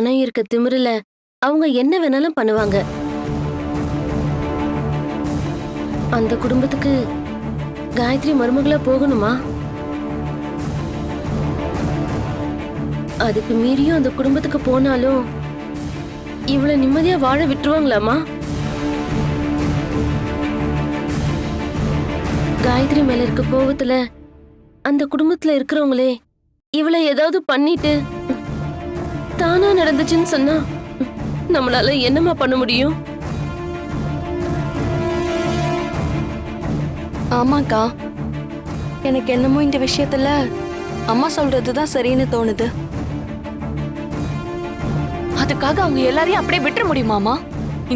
பணம் இருக்க திமிருல அவங்க என்ன வேணாலும் பண்ணுவாங்க. அந்த குடும்பத்துக்கு காயத்ரி மருமகளா போகணுமா? அதுக்கு மீறியும் அந்த குடும்பத்துக்கு போனாலும் இவ்வளவு நிம்மதியா வாழ விட்டுருவாங்களாமா? காயத்ரி மேல இருக்க கோவத்துல அந்த குடும்பத்துல இருக்கிறவங்களே இவளை ஏதாவது பண்ணிட்டு தானா நடந்துச்சுன்னு சொன்னா நம்மளால என்னமா பண்ண முடியும்? ஆமாக்கா, எனக்கு என்னமோ இந்த விஷயத்துல அம்மா சொல்றதுதான் சரின்னு தோணுது. அதுக்காக அவங்க எல்லாரையும் அப்படியே விட்டுற முடியுமாமா?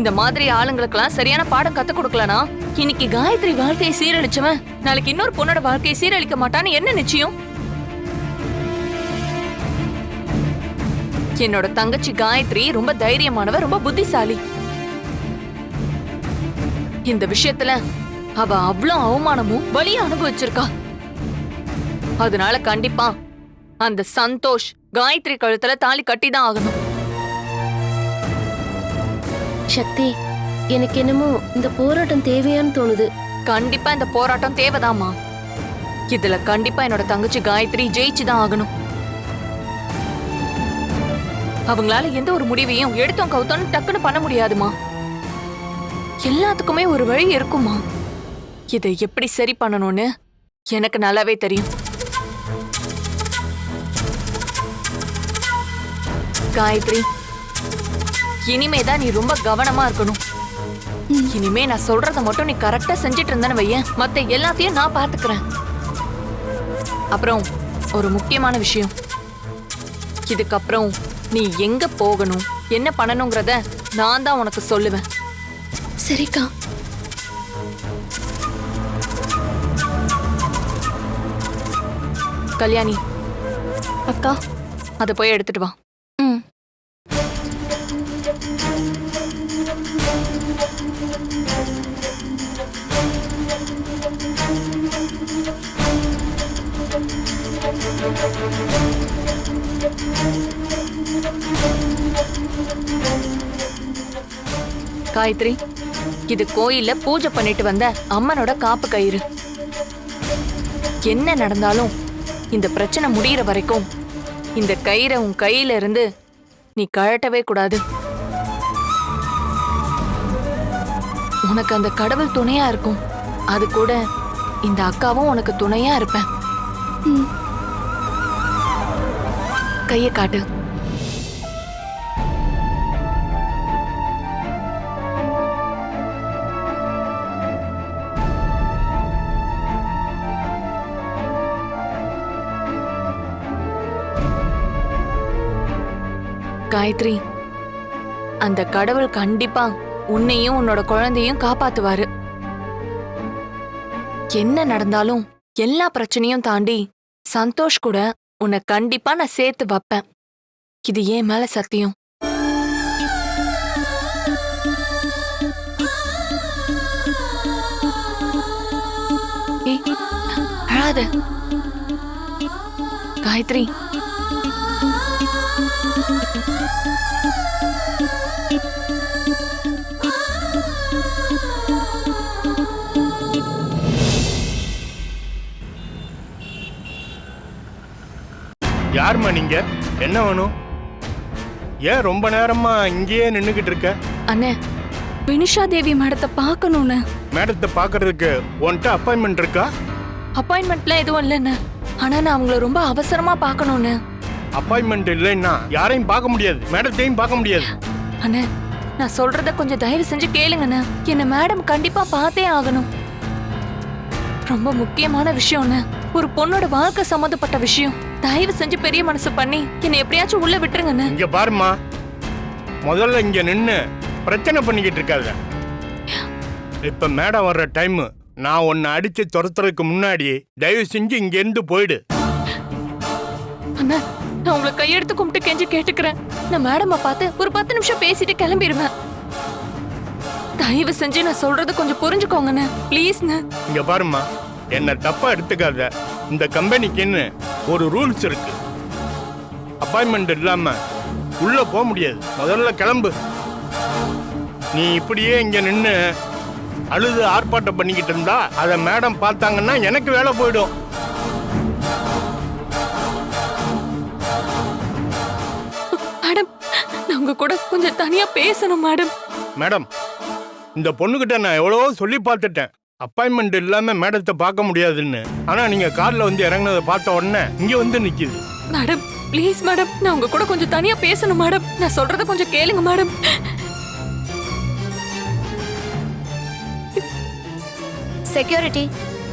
இந்த மாதிரி ஆளுங்களுக்கெல்லாம் சரியான பாடம் கத்து கொடுக்கலனா இன்னைக்கு காயத்ரி வாழ்க்கையை சீரழிச்சவன் நாளைக்கு இன்னொரு பொண்ணோட வாழ்க்கையை சீரழிக்க மாட்டான்னு என்ன நிச்சயம்? என்னோட தங்கச்சி காயத்ரி ரொம்ப தைரியமானவ, ரொம்ப புத்திசாலி. இந்த விஷயத்துல அவ அவ்வளவு அவமானமும் வலிய அனுபவிச்சிருக்கா. அதனால கண்டிப்பா அந்த சந்தோஷ் காயத்ரி கழுத்துல தாலி கட்டிதான் ஆகணும். சக்தி, எனக்கு என்னமோ இந்த போராட்டம் தேவையான்னு தோணுது. கண்டிப்பா இந்த போராட்டம் தேவைதாமா. இதுல கண்டிப்பா என்னோட தங்கச்சி காயத்ரி ஜெயிச்சுதான் ஆகணும். அவங்களால எந்த ஒரு முடிவையும் எடுத்தோம் கவுத்தோன்னு டக்குன்னு பண்ண முடியாதுமா. எல்லாத்துக்குமே ஒரு வழி இருக்குமா. இதை எப்படி சரி பண்ணணும்னு எனக்கு நல்லாவே தெரியும். காயத்ரி, இனிமேதான் நீ ரொம்ப கவனமா இருக்கணும். இனிமே நான் சொல்றத மட்டும் நீ கரெக்டா செஞ்சிட்டு இருந்தேன்னு வையேன், மத்த எல்லாத்தையும் நான் பாத்துக்கிறேன். அப்புறம் ஒரு முக்கியமான விஷயம், இதுக்கப்புறம் நீ எங்க போகணும் என்ன பண்ணணுங்கிறத நான் தான் உனக்கு சொல்லுவேன். சரிக்கா. கல்யாணி, அக்கா, அதை போய் எடுத்துட்டு வா. ம். காயத்ரி, இது கோயில்ல பூஜை பண்ணிட்டு வந்த அம்மனோட காப்பு கயிறு. என்ன நடந்தாலும் இந்த பிரச்சனை முடியற வரைக்கும் இந்த கயிறை உன் கையில இருந்து நீ கழட்டவே கூடாது. உனக்கு அந்த கடவுள் துணையா இருக்கும். அது கூட இந்த அக்காவும் உனக்கு துணையா இருப்பேன். கையை காட்டு. காயத்ரி, அந்த கடவுள் கண்டிப்பா உன்னையும் உன்னோட குழந்தையும் காப்பாத்துவாரு. என்ன நடந்தாலும் எல்லா பிரச்சனையும் தாண்டி சந்தோஷ் கூட உன்னை கண்டிப்பா நான் சேர்த்து வைப்பேன். இது ஏன் மேல சத்தியம். அழாத காயத்ரி. யாருமா நீங்க? என்ன வேணும்? ஏன் ரொம்ப நேரமா இங்கேயே நின்னுகிட்டு இருக்க? அண்ணே, வினிஷா தேவி மேடத்தை பார்க்கணும்னு. மேடத்தை பார்க்கறதுக்கு உன்கிட்ட அப்பாயின்மெண்ட் இருக்கா? அப்பாயின்மெண்ட்லாம் எதுவும் இல்லைன்னு. ஆனா நான் அவங்கள ரொம்ப அவசரமா பார்க்கணும்னு. அப்பாயின்மெண்ட் இல்லைன்னா யாரையும் பார்க்க முடியாது, மேடத்தையும் பார்க்க முடியாது. அண்ணே, நான் சொல்றத கொஞ்சம் தயவு செஞ்சு கேளுங்கண்ணே. என்ன மேடம் கண்டிப்பா பார்த்தே ஆகணும். ரொம்ப முக்கியமான விஷயம்ண்ணே. ஒரு பொண்ணோட வாழ்க்கை சம்மந்தப்பட்ட விஷயம். தயவு செஞ்சு பெரிய மனசு பண்ணி என்னை எப்படியாச்சும் உள்ள விட்டுருங்கண்ணே. இங்க பாருமா, முதல்ல இங்க நின்னு பிரச்சனை பண்ணிக்கிட்டு இருக்காத. இப்ப மேடம் வர்ற டைம். நான் உன்னை அடிச்சு துரத்துறதுக்கு முன்னாடி தயவு செஞ்சு இங்க இருந்து போயிடு. அண்ணா, நான் உங்களை கையெடுத்து கும்பிட்டு கெஞ்சி கேட்டுக்கிறேன். நான் மேடமை பார்த்து ஒரு 10 நிமிஷம் பேசிட்டு கிளம்பிடுவேன். தயவு செஞ்சு நான் சொல்றது கொஞ்சம் புரிஞ்சுக்கோங்கண்ணே, ப்ளீஸ்ண்ணே. இங்க பாருமா, என்ன தப்பா எடுத்துக்காத. இந்த கம்பெனிக்குன்னு ஒரு ரூல்ஸ் இருக்கு. அப்பாயின்மெண்ட் இல்லாம உள்ள போக முடியாது. முதல்ல கிளம்பு. நீ இப்படியே இங்க நின்னு அழுது ஆர்ப்பாட்டம் பண்ணிக்கிட்டு இருந்தா அதை மேடம் பார்த்தாங்கன்னா எனக்கு வேலை போயிடும். மேடம், நான் உங்க கூட கொஞ்சம் தனியா பேசணும் மேடம். மேடம், இந்த பொண்ணுகிட்ட நான் எவ்வளவோ சொல்லி பார்த்துட்டேன், அப்பாயின்மெண்ட் இல்லாம மேடத்தை பார்க்க முடியாதுன்னு. ஆனா நீங்க கார்ல வந்து இறங்குனதை பார்த்த உடனே இங்க வந்து நிக்குது. மேடம் ப்ளீஸ் மேடம், நான் உங்க கூட கொஞ்சம் தனியா பேசணும் மேடம். நான் சொல்றத கொஞ்சம் கேளுங்க மேடம். செக்யூரிட்டி,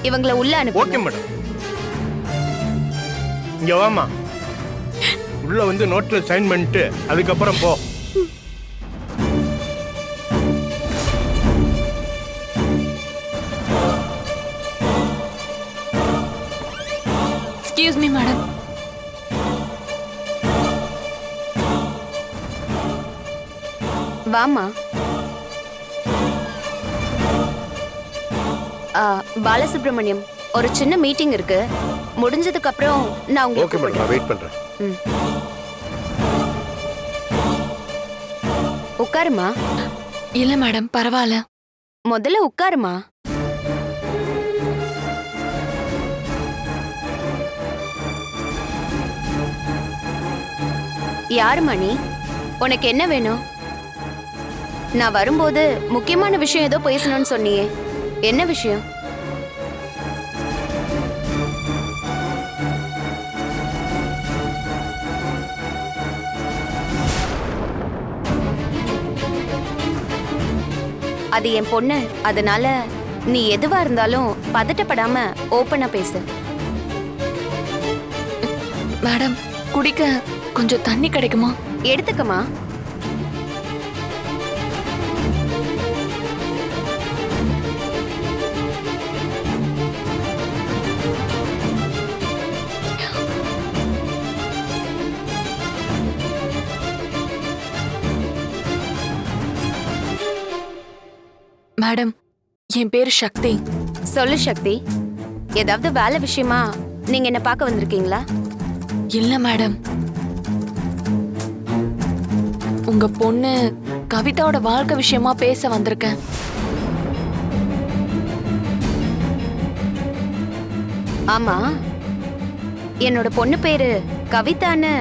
இவங்கள உள்ள அனுப்பு. Okay madam. இங்க வாமா. உள்ள வந்து நோட்ல சைன் பண்ணிட்டு அதுக்கப்புறம் போ. Excuse me madam. வாமா. பாலசுப்ரமணியம், ஒரு சின்ன மீட்டிங் இருக்கு. முடிஞ்சதுக்கு அப்புறம் நான் ஓகே உங்களுக்கு மேடம், நான் வெயிட் பண்றேன். உட்காருமா. இல்ல மேடம், பரவாயில்ல. முதல்ல உட்காருமா. யாருமா நீ? உனக்கு என்ன வேணும்? நான் வரும்போது முக்கியமான விஷயம் ஏதோ பேசணும்னு சொன்னியே, என்ன விஷயம்? அது என் பொண்ணு, அதனால நீ எதுவா இருந்தாலும் பதட்டப்படாம ஓப்பனா பேசு. மேடம், குடிக்க கொஞ்சம் தண்ணி கிடைக்குமா? எடுத்துக்கமா. மேடம், என் பேரு சக்தி. சொல்லு சக்தி, ஏதாவது வேலை விஷயமா நீங்க என்ன பார்க்க வந்திருக்கீங்களா? இல்ல மேடம், உங்க பொண்ணு கவிதாவோட வாழ்க்கை விஷயமா பேச வந்திருக்கேன். ஆமா, என்னோட பொண்ணு பேரு கவிதான்னு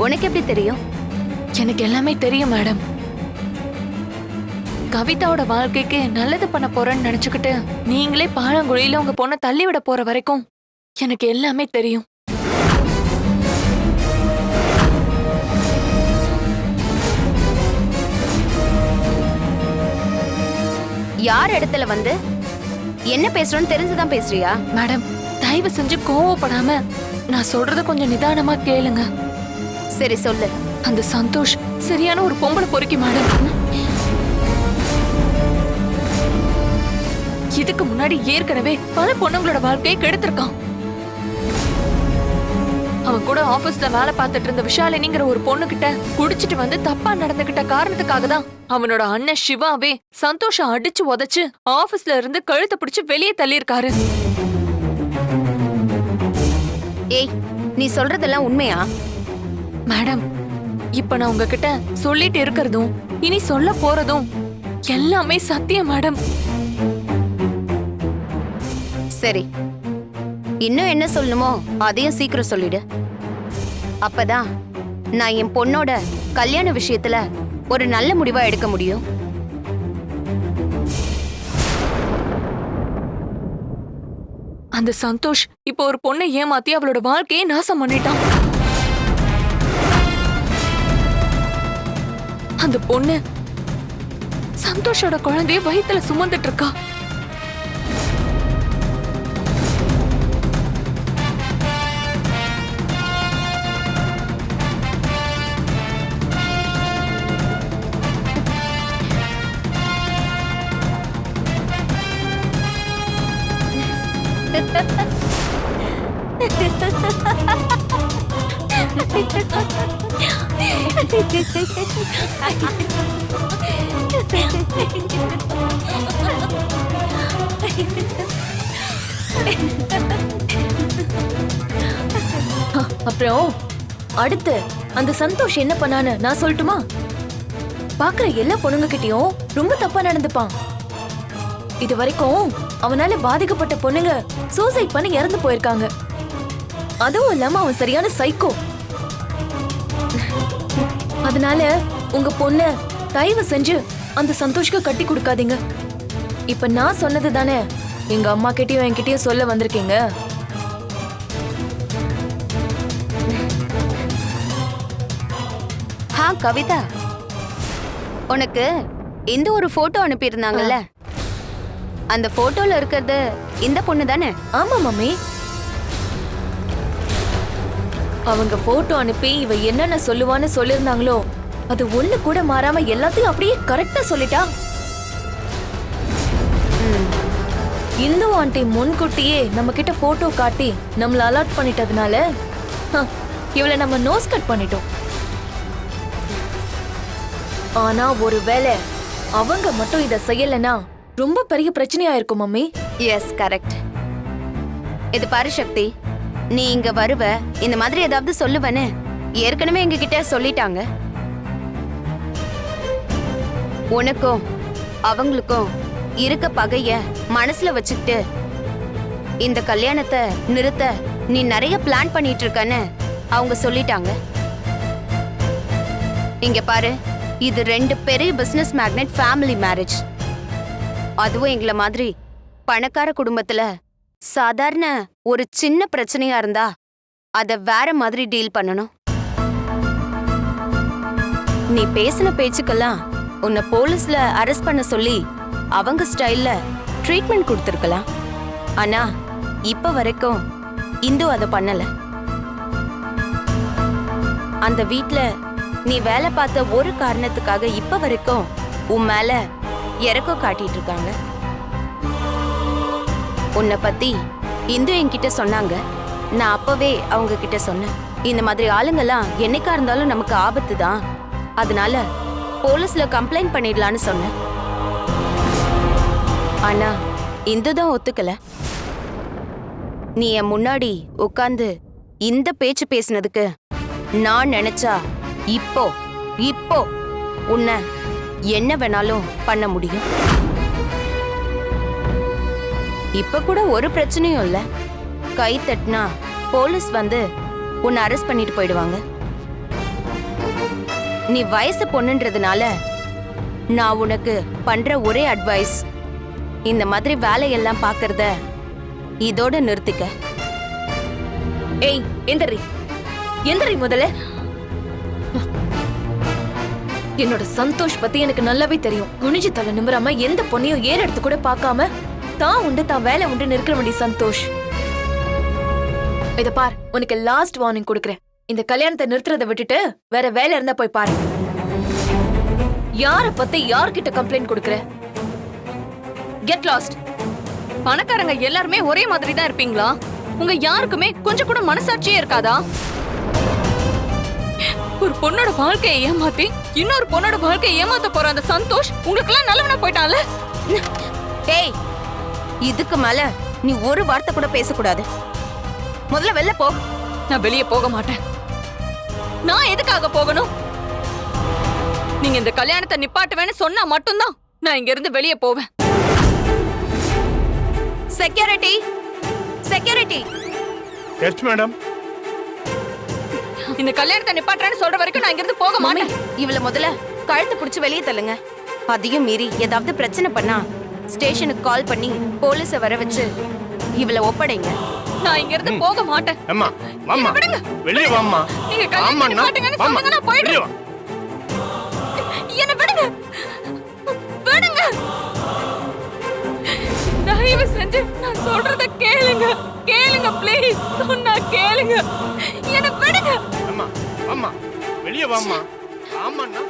உனக்கு எப்படி தெரியும்? எனக்கு எல்லாமே தெரியும் மேடம். கவிதாவோட வாழ்க்கைக்கு நல்லது பண்ண போறேன்னு நினைச்சுக்கிட்டு நீங்களே பாலங்குழியில உங்க பொண்ணை தள்ளி விட போற வரைக்கும் எனக்கு எல்லாமே தெரியும். யார் இடத்துல வந்து என்ன பேசுறோன்னு தெரிஞ்சுதான் பேசுறியா? மேடம், தயவு செஞ்சு கோவப்படாம நான் சொல்றத கொஞ்சம் நிதானமா கேளுங்க. சரி சொல்லு. அந்த சந்தோஷ் சரியான ஒரு பொம்பளை பொறுக்கி மேடம். இதுக்கு முன்னாடி ஏற்கனவே பல பொண்ணுங்களோட வாழ்க்கையை கெடுத்திருக்கான். அவன் கூட ஆபீஸ்ல வேலை பார்த்துட்டு இருந்த விஷாலினிங்கிற ஒரு பொண்ணு கிட்ட குடிச்சிட்டு வந்து தப்பா நடந்துகிட்ட காரணத்துக்காக தான் அவனோட அண்ணன் சிவாவே சந்தோஷம் அடிச்சு உதைச்சு ஆபீஸ்ல இருந்து கழுத்தை பிடிச்சு வெளியே தள்ளியிருக்காரு. ஏய், நீ சொல்றதெல்லாம் உண்மையா? மேடம், இப்ப நான் உங்ககிட்ட சொல்லிட்டு இருக்கிறதும் இனி சொல்ல போறதும் எல்லாமே சத்தியம் மேடம். சரி, இன்னும் என்ன சொல்லணுமோ அதையும் சீக்கிரம் சொல்லிடு. அப்பதான் நான் என் பொண்ணோட கல்யாண விஷயத்துல ஒரு நல்ல முடிவா எடுக்க முடியும். அந்த சந்தோஷ் இப்போ ஒரு பொண்ணை ஏமாத்தி அவளோட வாழ்க்கையை நாசம் பண்ணிட்டான். அந்த பொண்ணு சந்தோஷோட குழந்தைய வயித்துல சுமந்துட்டு இருக்கா. அப்புறம் அடுத்து அந்த சந்தோஷ் என்ன பண்ணான்னு நான் சொல்லட்டுமா? பாக்குற எல்லா பொண்ணுங்க கிட்டயும் ரொம்ப தப்பா நடந்துப்பான். இது வரைக்கும் அவனால பாதிக்கப்பட்ட பொண்ணுங்க சூசைட் பண்ணி இறந்து போயிருக்காங்க. அதுவும் இல்லாம அவன் சரியான சைக்கோ. அதனால உங்க பொண்ண தயவு செஞ்சு அந்த சந்தோஷ்க்கு கட்டி கொடுக்காதீங்க. இப்ப நான் சொன்னது தானே எங்க அம்மா கிட்டயும் என்கிட்டயும் சொல்ல வந்திருக்கீங்க. கவிதா, உனக்கு இந்த ஒரு போட்டோ அனுப்பியிருந்தாங்கல்ல, அந்த போட்டோல இருக்கிறது இந்த பொண்ணு தானே? ஆமா மம்மி. அவங்க போட்டோ அனுப்பி இவ என்னென்ன சொல்லுவான்னு சொல்லிருந்தாங்களோ அது ஒண்ணு கூட மாறாம எல்லாத்தையும் அப்படியே கரெக்டா சொல்லிட்டா. இந்து ஆண்டி முன்கூட்டியே நம்ம கிட்ட போட்டோ காட்டி நம்மள அலர்ட் பண்ணிட்டதுனால இவளை நம்ம நோஸ் கட் பண்ணிட்டோம். ஆனா ஒருவேளை அவங்க மட்டும் இத செய்யலனா ரொம்ப பெரிய பிரச்சனையா இருக்கும் மம்மி. S, correct. இது பாரு சக்தி, நீ இங்க வருவ, இந்த மாதிரி ஏதாவது சொல்லுவன்னு ஏற்கனவே எங்க கிட்ட சொல்லிட்டாங்க. உனக்கும் அவங்களுக்கும் இருக்க பகைய மனசுல வச்சுக்கிட்டு இந்த கல்யாணத்தை நிறுத்த நீ நிறைய பிளான் பண்ணிட்டு இருக்கன்னு அவங்க சொல்லிட்டாங்க. இங்க பாரு, இது 2 பெரிய பிசினஸ் மேக்னெட் ஃபேமிலி மேரேஜ். அதுவும் எங்களை மாதிரி பணக்கார குடும்பத்துல சாதாரண ஒரு சின்ன பிரச்சனையா இருந்தா அத வேற மாதிரி டீல் பண்ணணும். நீ பேசின பேச்சுக்கெல்லாம் உன்னை போலீஸ்ல அரெஸ்ட் பண்ண சொல்லி அவங்க ஸ்டைல்ல ட்ரீட்மெண்ட் கொடுத்திருக்கலாம். ஆனா இப்ப வரைக்கும் இந்து அதை பண்ணல. அந்த வீட்ல நீ வேலை பார்த்த ஒரு காரணத்துக்காக இப்ப வரைக்கும் உன் மேல இறக்கம் காட்டிட்டு இருக்காங்க. உன்னை பத்தி இந்து என்கிட்ட சொன்னாங்க. நான் அப்பவே அவங்க கிட்ட சொன்னேன், இந்த மாதிரி ஆளுங்கெல்லாம் என்னைக்கா இருந்தாலும் நமக்கு ஆபத்து தான், அதனால போலீஸ்ல கம்ப்ளைண்ட் பண்ணிடலான்னு சொன்னேன். ஆனா இந்து தான் ஒத்துக்கல. நீ என் முன்னாடி உட்கார்ந்து இந்த பேச்சு பேசினதுக்கு நான் நினைச்சா இப்போ இப்போ உன்னை என்ன வேணாலும் பண்ண முடியும். இப்ப கூட ஒரு பிரச்சனையும் இல்ல. கை தட்டினா போலீஸ் வந்து உன்னை அரெஸ்ட் பண்ணிட்டு போயிடுவாங்க. நீ வயசு பொண்ணுன்றதுனால நான் உனக்கு பண்ற ஒரே அட்வைஸ், இந்த மாதிரி வேலையெல்லாம் பாக்குறத இதோட நிறுத்திக்க. ஏய் எந்திரி, எந்திரி முதல்ல. என்னோட சந்தோஷ் பத்தி எனக்கு நல்லாவே தெரியும். குனிஞ்சு தலை நிமிராம எந்த பொண்ணையும் ஏற எடுத்து கூட பார்க்காம தான் உண்டு தான் வேலை உண்டு நிற்கிற வேண்டிய சந்தோஷ். இத பார், உனக்கு லாஸ்ட் வார்னிங் கொடுக்கறேன். இந்த கல்யாணத்தை நிறுத்துறதை விட்டுட்டு வேற வேலை இருந்தா போய் பாரு. யார பத்தி யார்கிட்ட கம்ப்ளைண்ட் கொடுக்கற? Get lost. பணக்காரங்க எல்லாருமே ஒரே மாதிரி தான் இருப்பீங்களா? உங்க யாருக்குமே கொஞ்சம் கூட மனசாட்சியே இருக்காதா? ஒரு பொண்ணோட வாழ்க்கையை ஏமாத்தி இன்னொரு பொண்ணோட வாழ்க்கையை ஏமாத்த போற அந்த சந்தோஷ் உங்களுக்கு எல்லாம் நல்லவனா போயிட்டான்ல. டேய், இதுக்கு மேல நீ ஒரு வார்த்தை கூட பேசக்கூடாது. முதல்ல வெளில போ. நான் வெளியே போக மாட்டேன். நான் எதுக்காக போகணும்? நீங்க இந்த கல்யாணத்தை நிப்பாட்டுவேன்னு சொன்னா மட்டும்தான் நான் இங்க இருந்து வெளியே போவேன். Security, security. Yes madam. இந்த கல்யாணத்தை நிப்பாட்டுறேன்னு சொல்ற வரைக்கும் நான் இங்க இருந்து போக மாட்டேன். இவளை முதல்ல கழுத்து பிடிச்சு வெளியே தள்ளுங்க. அதையும் மீறி ஏதாவது பிரச்சனை பண்ணா ஸ்டேஷனுக்கு கால் பண்ணி போலீஸ வர வச்சு இவளை ஒப்படைங்க. நான் இங்க இருந்து போக மாட்டேன். அம்மா வாம்மா, வெளியே வாம்மா. நீங்க கல்யாணத்தை நிப்பாட்டுங்கன்னு சொல்லுங்க, நான் போயிடுறேன். என்ன விடுங்க, விடுங்க. தயவு செஞ்சு நான் சொல்றத கேளுங்க, கேளுங்க ப்ளீஸ். சொன்னா கேளுங்க, என்ன விடுங்க. அம்மா வாம்மா, வெளியே வாம்மா. ஆமாண்ணா.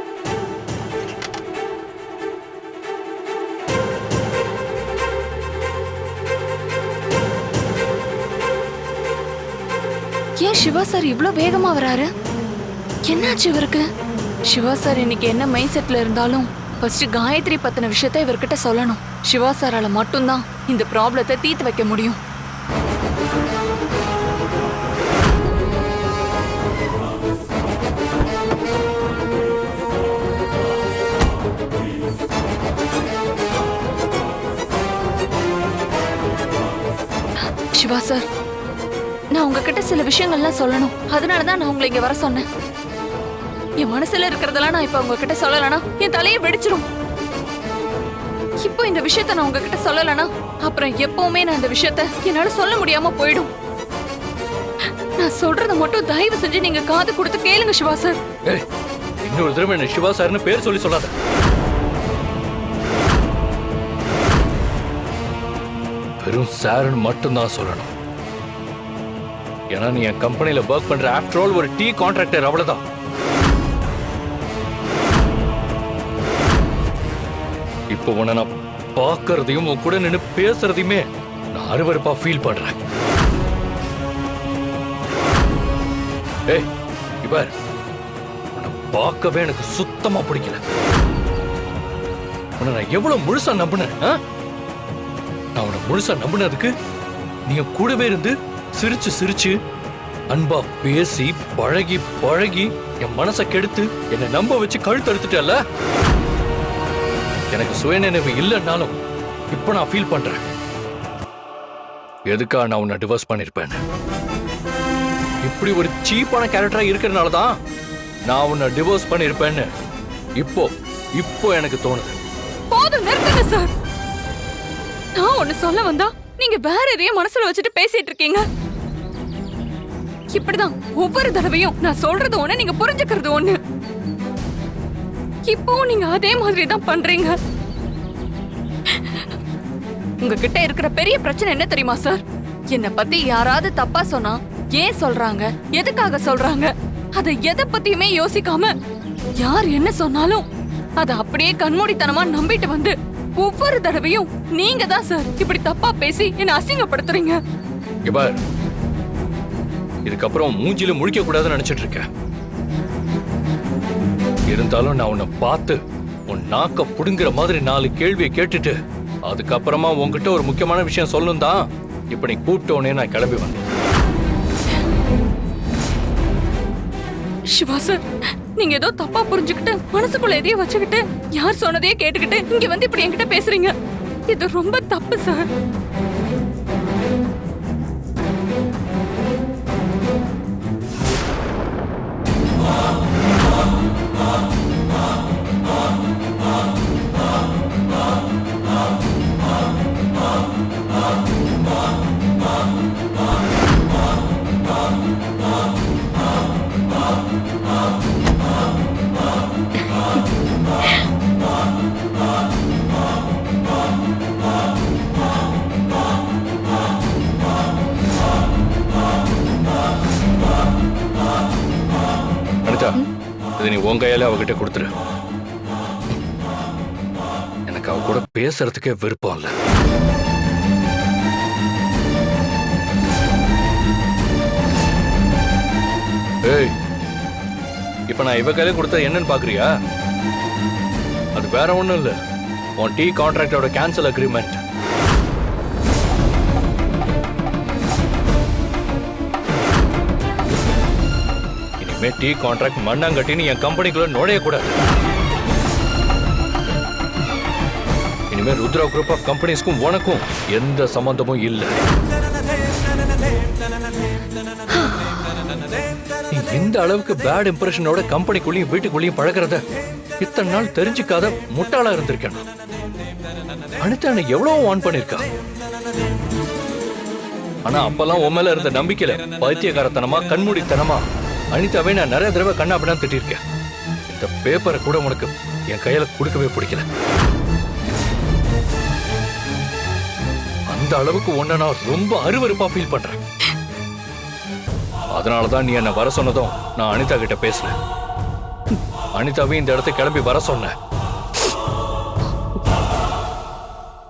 ஏன் சிவா சார் இவ்ளோ வேகமா வராரு? என்னாச்சு இவருக்கு? சிவா சார் இன்னைக்கு என்ன மைண்ட் செட்ல இருந்தாலும் ஃபர்ஸ்ட் காயத்ரி பத்தின விஷயத்தை இவர்கிட்ட சொல்லணும். சிவா சாரால மட்டும்தான் இந்த ப்ராப்ளத்தை தீர்த்து வைக்க முடியும். சிவா சார், நான் உங்ககிட்ட சில விஷயங்கள்லாம் சொல்லணும். அதனாலதான் நான் உங்களை இங்க வர சொன்னேன். என் மனசுல இருக்கிறதெல்லாம் நான் இப்ப உங்ககிட்ட சொல்லலனா என் தலையே வெடிச்சிரும். இப்போ இந்த விஷயத்த நான் உங்ககிட்ட சொல்லலனா அப்புறம் எப்பவுமே நான் இந்த விஷயத்த என்னால சொல்ல முடியாம போயிடும். நான் சொல்றத மட்டும் தயவு செஞ்சு நீங்க காது கொடுத்து கேளுங்க சிவா சார். ஏய், இன்னொரு தடவை என்ன சிவா சார்னு பேர் சொல்லி சொல்லாத. வெறும் சார்னு மட்டும்தான் சொல்லணும். ஏன்னா நீ என் கம்பெனில ஒர்க் பண்ற ஆஃப்டர் ஆல் ஒரு டீ கான்ட்ராக்டர், அவ்வளவுதான். இப்போ உன்னை நான் பார்க்கறதையும் உன் கூட நின்று பேசுறதையுமே நான் அருவருப்பா ஃபீல் பண்றேன். ஏய், இவர் உன்னை பார்க்கவே எனக்கு சுத்தமா பிடிக்கல. உன்னை நான் எவ்வளவு முழுசா நம்பினேன். நான் உன்னை முழுசா நம்பினதுக்கு நீ என் கூடவே இருந்து சிரிச்சு சிரிச்சு அன்பா பேசி பழகி பழகி என் மனசை கெடுத்து என்னை நம்ப வச்சு கழுத்து எடுத்துட்டல. எனக்கு சுயநினைவு இல்லைன்னாலும் இப்ப நான் ஃபீல் பண்றேன், எதுக்கா நான் உன்னை டிவோர்ஸ் பண்ணிருப்பேன். இப்படி ஒரு சீப்பான கேரக்டரா இருக்கிறதுனாலதான் நான் உன்னை டிவோர்ஸ் பண்ணிருப்பேன்னு இப்போ எனக்கு தோணுது. போதும், நிறுத்துங்க சார். நான் ஒண்ணு சொல்ல வந்தா நீங்க வேற எதையும் மனசுல வச்சுட்டு பேசிட்டு இருக்கீங்க. இப்படிதான் ஒவ்வொரு தடவையும் நான் சொல்றது ஒண்ணு, நீங்க புரிஞ்சுக்கிறது ஒண்ணு. இப்போ நீங்க அதே மாதிரி தான் பண்றீங்க. உங்ககிட்ட இருக்கிற பெரிய பிரச்சனை என்ன தெரியுமா சார்? என்ன பத்தி யாராவது தப்பா சொன்னா ஏன் சொல்றாங்க, எதுக்காக சொல்றாங்க, அத எதை பத்தியுமே யோசிக்காம யார் என்ன சொன்னாலும் அத அப்படியே கண்மூடித்தனமா நம்பிட்டு வந்து ஒவ்வொரு தடவையும் நீங்க தான் சார் இப்படி தப்பா பேசி என்ன அசிங்கப்படுத்துறீங்க. இவர் இதுக்கப்புறம் மூஞ்சில முழிக்க கூடாதுன்னு நினைச்சிட்டு இருக்கேன். இருந்தாலும் நான் உன்னை பார்த்து உன் நாக்க புடுங்குற மாதிரி 4 கேள்வியை கேட்டுட்டு அதுக்கப்புறமா உன்கிட்ட ஒரு முக்கியமான விஷயம் சொல்லணும் தான் இப்ப நீ கூப்பிட்டோன்னே நான் கிளம்பி வந்தேன். சிவா சார், நீங்க ஏதோ தப்பா புரிஞ்சுக்கிட்டு மனசுக்குள்ள எதையோ வச்சுக்கிட்டு யார் சொன்னதையே கேட்டுக்கிட்டு இங்க வந்து இப்படி என்கிட்ட பேசுறீங்க. இது ரொம்ப தப்பு சார். இது நீ உன் கையால அவகிட்ட கொடுத்துரு. எனக்கு அவ கூட பேசுறதுக்கே விருப்பம் இல்ல. ஏய், இப்ப நான் இவ கையில கொடுத்தது என்னன்னு பாக்குறியா? அது வேற ஒண்ணும் இல்ல, உன் டீ கான்ட்ராக்டோட கேன்சல் அக்ரிமெண்ட். டீ கான்ட்ராக்ட் மண்ணாங்கட்டின்னு என் கம்பெனிக்குள்ள நுழைய கூடாது. இனிமே ருத்ரா குரூப் ஆஃப் கம்பெனிஸ்க்கும் உனக்கும் எந்த சம்பந்தமும் இல்ல. நீ இந்த அளவுக்கு பேட் இம்ப்ரெஷனோட கம்பெனிக்குள்ளேயும் வீட்டுக்குள்ளேயும் பழகிறத இத்தனை நாள் தெரிஞ்சுக்காத முட்டாளா இருந்திருக்கேன். அனிதா என்னை எவ்வளவு வான் பண்ணிருக்கா. ஆனா அப்பெல்லாம் உன் மேல இருந்த நம்பிக்கையில பைத்தியக்காரத்தனமா கண்மூடித்தனமா அனிதாவே நான் நிறைய தடவை கண்ணாபின்னா திட்டிருக்கேன். இந்த பேப்பரை கூட உனக்கு என் கையில கொடுக்கவே பிடிக்கல. அந்த அளவுக்கு உன்னை நான் ரொம்ப அருவருப்பா ஃபீல் பண்றேன். அதனாலதான் நீ என்ன வர சொன்னதும் நான் அனிதா கிட்ட பேசல. அனிதாவே இந்த இடத்துக்கு கிளம்பி வர சொன்ன.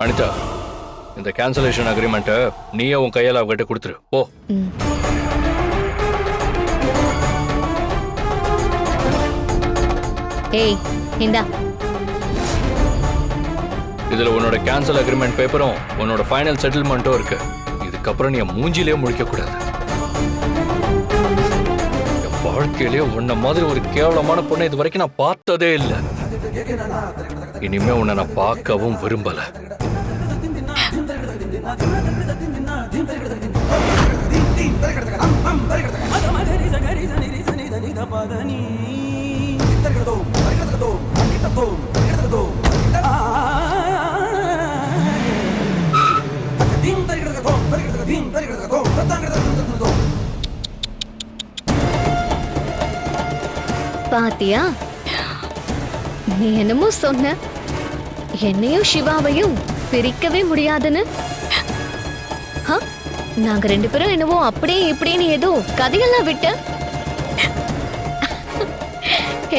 அனிதா, இந்த கேன்சலேஷன் அக்ரிமெண்ட்டை நீயே உன் கையால அவகிட்ட கொடுத்துரு போ. ஏய், இந்தா. இதுல உன்னோட கேன்சல் அக்ரிமெண்ட் பேப்பரும் உன்னோட ஃபைனல் செட்டில்மெண்ட்டும் இருக்கு. இதுக்கப்புறம் நீ மூஞ்சிலே முழிக்க கூடாது. என் வாழ்க்கையிலே உன்ன மாதிரி ஒரு கேவலமான பொண்ணை இது வரைக்கும் நான் பார்த்ததே இல்லை. இனிமே உன்னை நான் பார்க்கவும் விரும்பல. பாத்தியா, நீ என்னமோ சொன்ன, என்னையும் சிவாவையும் பிரிக்கவே முடியாதுன்னு. ஹ? நாங்க 2 பேரும் என்னவோ அப்படியே இப்படின்னு ஏதோ கதையெல்லாம் விட்ட.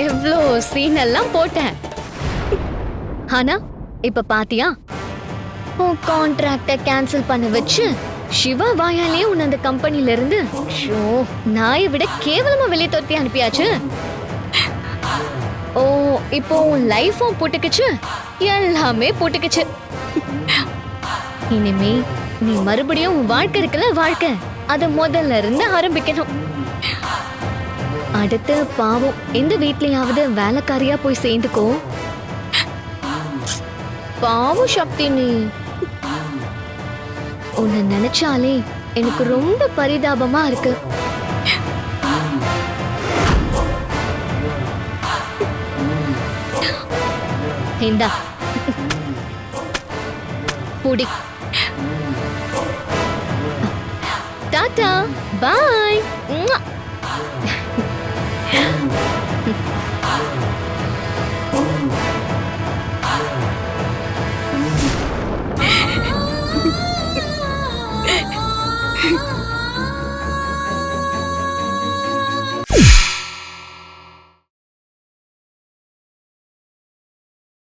எவ்வளோ சீன் எல்லாம் போட்டேன். ஆனா இப்ப பாத்தியா, உன் கான்ட்ராக்ட கேன்சல் பண்ண வச்சு சிவா வாயாலே உன்னை அந்த கம்பெனில இருந்து நாயை விட கேவலமா வெளியே துரத்தி அனுப்பியாச்சு. ஓ, இப்போ உன் லைஃபும் போட்டுக்குச்சு, எல்லாமே போட்டுக்குச்சு. இனிமே நீ மறுபடியும் உன் வாழ்க்கை இருக்குல்ல, வாழ்க்கை அத முதல்ல இருந்து ஆரம்பிக்கணும். அடுத்து பாவம் எந்த வீட்லயாவது வேலைக்காரியா போய் சேர்ந்துக்கோ. பாவம் சக்தி, நீ உன்னை நினைச்சாலே எனக்கு ரொம்ப பரிதாபமா இருக்கு. இந்தா புடி. டாடா, பாய்.